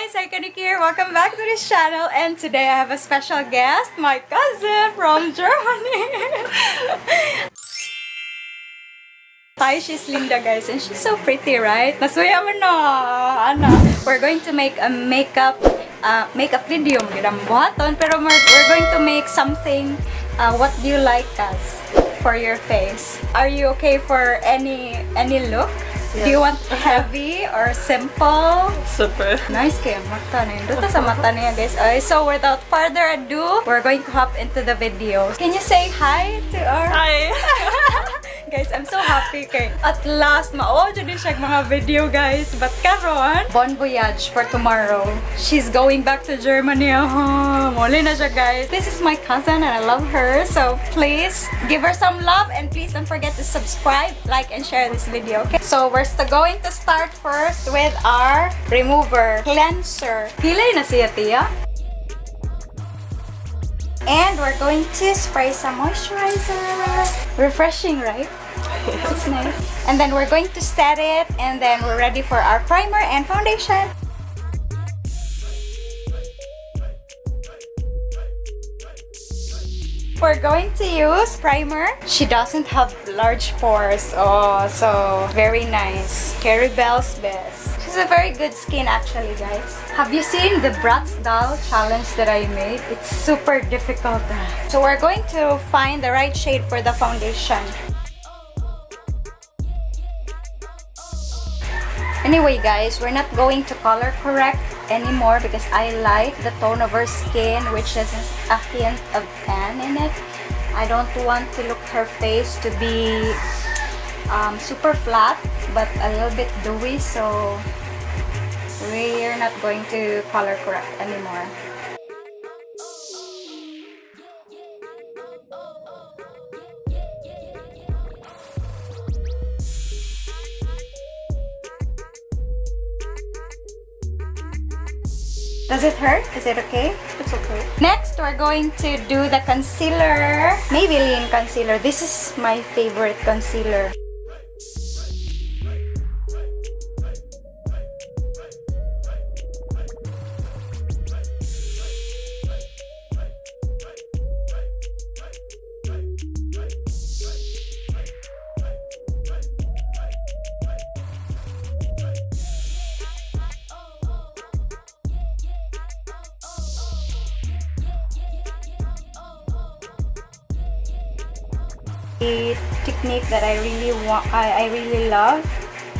guys, Thankyou here. Welcome back to this channel, and today I have a special guest, my cousin from Germany. Hi, she's Linda, guys, and she's so pretty, right? Nasuya mo na, Ana. We're going to make a makeup video. Pero we're going to make something. What do you like, us for your face? Are you okay for any look? Yes. Do you want heavy or simple? Simple. Nice kaya mata na yun. Dito sa mata niya, guys. Okay, so without further ado, we're going to hop into the video. Can you say hi to our... Hi! Guys, I'm so happy kay at last mao jud siya mga video, guys. But karon, bon voyage for tomorrow. She's going back to Germany. Muli na siya, guys. This is my cousin and I love her. So please give her some love and please don't forget to subscribe, like, and share this video. Okay? So we're going to start first with our remover cleanser. Pilay na siya, tiya. And we're going to spray some moisturizer. Refreshing, right? It's nice. And then we're going to set it, and then we're ready for our primer and foundation. We're going to use primer. She doesn't have large pores. Oh, so very nice. Carrie Bell's best. She's a very good skin, actually, guys. Have you seen the Bratz doll challenge that I made? It's super difficult. So we're going to find the right shade for the foundation. Anyway, guys, we're not going to color correct anymore because I like the tone of her skin, which has a hint of tan in it. I don't want to look her face to be super flat, but a little bit dewy, so we're not going to color correct anymore. Does it hurt? Is it okay? It's okay. Next, we're going to do the concealer. Maybelline concealer. This is my favorite concealer. The technique that I really love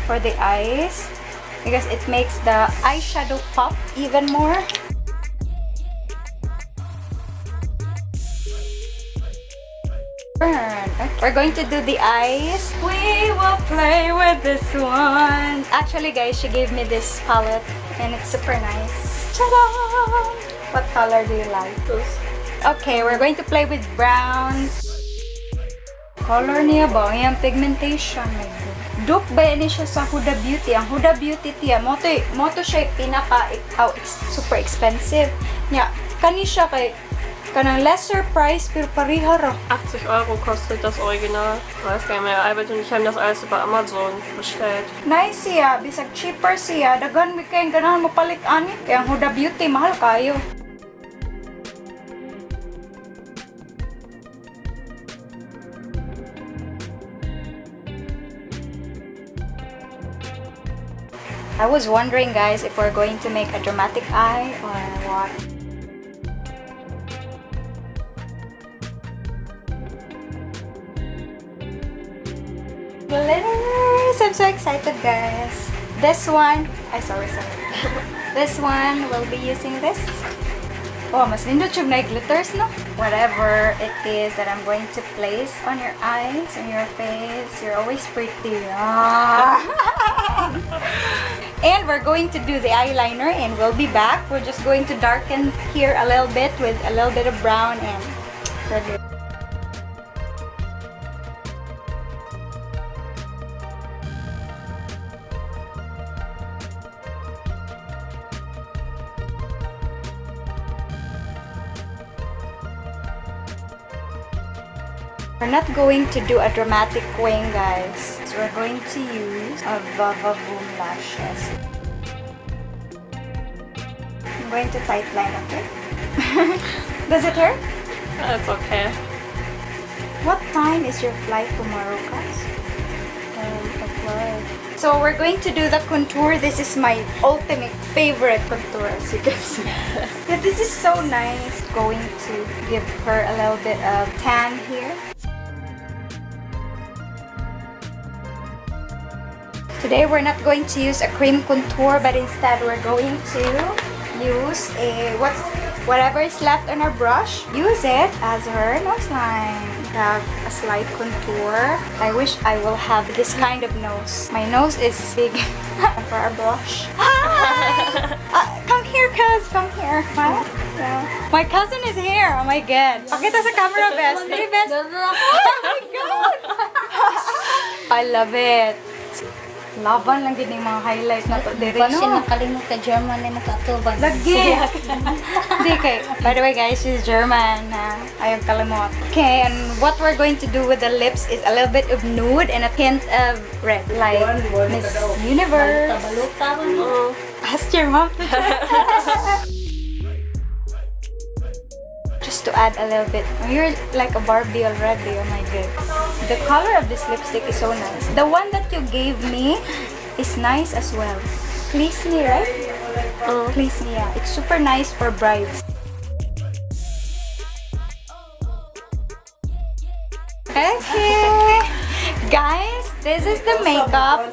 for the eyes because it makes the eyeshadow pop even more. We're going to do the eyes. We will play with this one. Actually, guys, she gave me this palette and it's super nice. Ta-da! What color do you like? Okay, we're going to play with browns. Color niya ba? Yung pigmentation. Dupe ba yan siya sa Huda Beauty? Ang Huda Beauty tiya, moto siya pinaka super expensive. Ja, kani siya kay kanang lesser price pero pareha ra. 80 Euro kostet das Original. Ich weiß gar nicht mehr. Albert und ich haben das alles über Amazon bestellt. Nice siya. Bisag cheaper siya. Dagan mi kayong ganahan mapalit ani. Kaya ang Huda Beauty, mahal kayo. I was wondering, guys, if we're going to make a dramatic eye or what. Glitters! I'm so excited, guys. This one, sorry. This one, we'll be using this. Oh, mas nindot yung na glitters, no? Whatever it is that I'm going to place on your eyes, on your face, you're always pretty. And we're going to do the eyeliner and we'll be back. We're just going to darken here a little bit with a little bit of brown and red. We're not going to do a dramatic wing, guys. So we're going to use a Vava Boom lashes. going to tight line, okay? Does it hurt? It's okay. What time is your flight tomorrow, guys? Apply. So we're going to do the contour. This is my ultimate favorite contour, as you can see. Yeah, this is so nice. Going to give her a little bit of tan here. Today we're not going to use a cream contour, but instead we're going to use whatever is left on our brush. Use it as her nose line. Have a slight contour. I wish I will have this kind of nose. My nose is big. For our blush. Come here, cuz. Come here. Huh? Yeah. My cousin is here. Oh my god. Pakita sa camera, best. Hey, best. Oh my god. I love it. Laban lang gid mga highlight na to diri, Kasi no? nakalimot ka German na makatubag. Lagi. Hindi kay. By the way, guys, she's German. Ayaw kalimot. Okay, and what we're going to do with the lips is a little bit of nude and a hint of red, like Miss Universe. Baluta ba? Ask your mom to try. Just to add a little bit. You're like a Barbie already. Oh my god. The color of this lipstick is so nice. The one that you gave me is nice as well. Please me, right? Please me, yeah. It's super nice for brides. Okay. Guys, this is the makeup.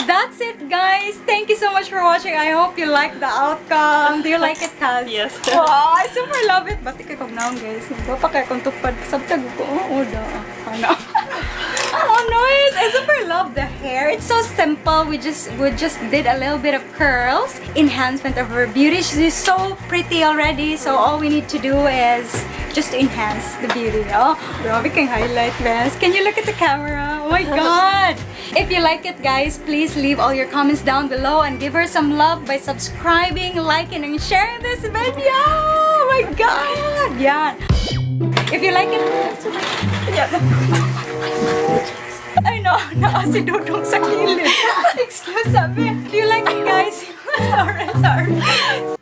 That's it, guys. Thank you so much for watching. I hope you like the outcome. Do you like it, Kaz? Yes. Wow, I super love it. Ba't ikay kong naon, guys? Ba pa kaya kong tupad? Sabtag ko. Oh, da. Ano? Oh, nice. I super love the hair. It's so simple. We just did a little bit of curls. Enhancement of her beauty. She's so pretty already. So all we need to do is just to enhance the beauty. Oh, grabe kang highlight, guys. Can you look at the camera? Oh my God. If you like it, guys, please leave all your comments down below and give her some love by subscribing, liking, and sharing this video. Oh my God. Yeah. If you like it, yeah. I know, si Dudong sa kilid. Excuse me. If you like it, guys, sorry.